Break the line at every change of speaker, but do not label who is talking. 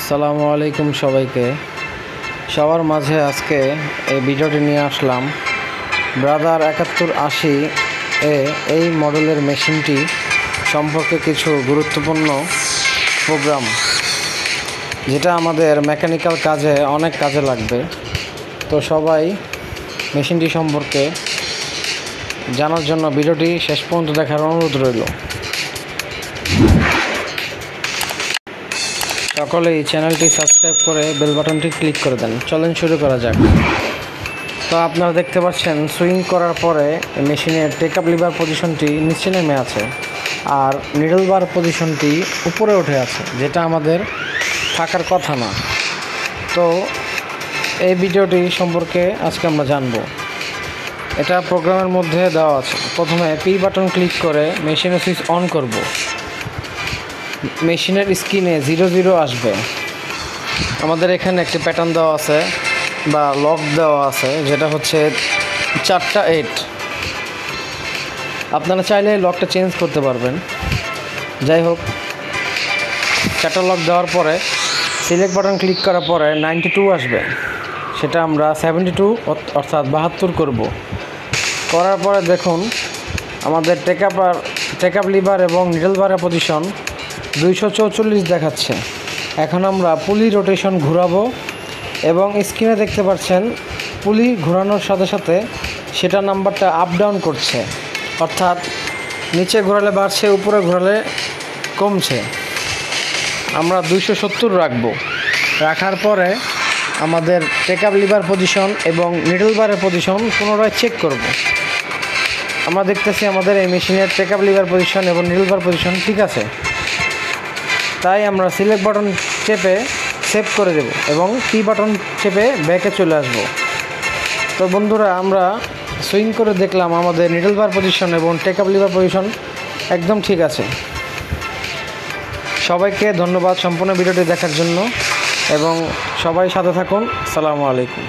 আসসালামু আলাইকুম সবাইকে। সবার মাঝে আজকে এই ভিডিওটি নিয়ে আসলাম। ব্রাদার 7180 এই মডেলের মেশিনটি সম্পর্কে কিছু গুরুত্বপূর্ণ প্রোগ্রাম, যেটা আমাদের মেকানিক্যাল কাজে অনেক কাজে লাগবে। তো সবাই মেশিনটি সম্পর্কে জানার জন্য ভিডিওটি শেষ পর্যন্ত দেখার অনুরোধ রইল। সকলেই চ্যানেলটি সাবস্ক্রাইব করে বেল বাটনটি ক্লিক করে দেন। চলেন শুরু করা যাক। তো আপনারা দেখতে পাচ্ছেন সুইং করার পরে মেশিনের টেকআপ লিভার পজিশনটি নিচে নেমে আছে আর নিডল বার পজিশনটি উপরে উঠে আছে, যেটা আমাদের থাকার কথা না। তো এই ভিডিওটি সম্পর্কে আজকে আমরা জানব। এটা প্রোগ্রামের মধ্যে দেওয়া আছে। প্রথমে পি বাটন ক্লিক করে মেশিনের সুইচ অন করব। মেশিনের স্ক্রিনে 00 আসবে। আমাদের এখানে একটি প্যাটার্ন দেওয়া আছে বা লক দেওয়া আছে, যেটা হচ্ছে 4টা 8। আপনারা চাইলে লকটা চেঞ্জ করতে পারবেন। যাই হোক, 4টা লক দেওয়ার পরে সিলেক্ট বাটন ক্লিক করার পরে 92 আসবে। সেটা আমরা 72 অর্থাৎ 72 করব। করার পরে দেখুন আমাদের টেকআপ লিভার এবং নিডল বারের পজিশন 244 দেখাচ্ছে। এখন আমরা পুলি রোটেশন ঘোরাবো এবং স্ক্রিনে দেখতে পাচ্ছেন পুলি ঘোরানোর সাথে সাথে সেটা নাম্বারটা আপ ডাউন করছে, অর্থাৎ নিচে ঘোরালে বাড়ছে, উপরে ঘোরালে কমছে। আমরা 270 রাখবো। রাখার পরে আমাদের টেকআপ লিভার পজিশন এবং নিডল বারের পজিশন পুনরায় চেক করব। আমরা দেখতেছি আমাদের এই মেশিনের টেকআপ লিভার পজিশন এবং নিডল বার পজিশন ঠিক আছে। তাই আমরা সিলেক্ট বাটন চেপে সেভ করে দেব এবং পি বাটন চেপে ব্যাকে চলে আসব। তো বন্ধুরা, আমরা সুইং করে দেখলাম আমাদের নিডল বার পজিশন এবং টেকআপ লিভার পজিশন একদম ঠিক আছে। সবাইকে ধন্যবাদ সম্পূর্ণ ভিডিওটি দেখার জন্য এবং সবাই সাথে থাকুন। আসসালামু আলাইকুম।